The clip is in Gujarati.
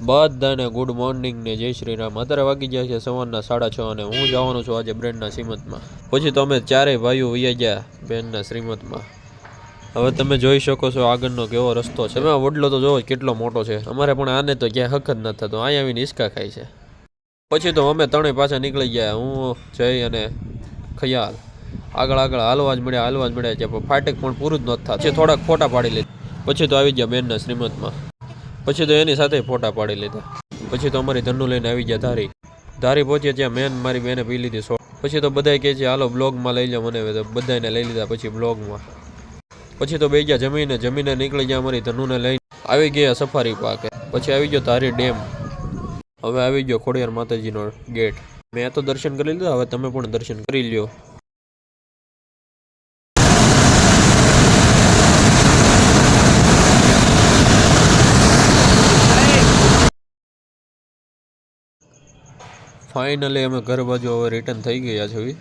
બધાને ગુડ મોર્નિંગ ને જય શ્રી રામ। અત્યારે વાગી ગયા છે સવારના 6:30 અને હું જવાનો છું આજે બેનના શ્રીમતમાં। પછી તો અમે ચારેય ભાઈઓ વયા ગયા બેનના શ્રીમતમાં। હવે તમે જોઈ શકો છો આગળનો કેવો રસ્તો છે। એમાં વડલો તો જોવો કેટલો મોટો છે। અમારે પણ આને તો ક્યાંય હક જ નથી થતો, અહીંયા આવીને હિસકા ખાય છે। પછી તો અમે ત્રણેય પાછા નીકળી ગયા, હું, જય અને ખયાલ। આગળ હાલવા જ મળ્યા છે, પણ ફાટક પણ પૂરું જ નથી થતું। પછી થોડાક ફોટા પાડી લીધા, પછી તો આવી ગયા બેનના શ્રીમતમાં। પછી તો એની સાથે ફોટા પાડી લીધા। પછી તો અમારી ધનુ લઈને આવી ગયા ધારી પહોંચ્યા, ત્યાં મેન મારી બેને પી લીધી શોટ। પછી તો બધાય કહે છે હાલો બ્લોગમાં લઈ લો મને, તો બધાને લઈ લીધા પછી બ્લોગમાં। પછી તો બે ગયા જમીને નીકળી ગયા અમારી ધનુને લઈને આવી ગયા સફારી પાર્ક। પછી આવી ગયો ધારી ડેમ। હવે આવી ગયો ખોડિયાર માતાજીનો ગેટ। મેં તો દર્શન કરી લીધા, હવે તમે પણ દર્શન કરી લ્યો। ફાઇનલી અમે ઘર બાજુ હવે રિટર્ન થઈ ગયા છે।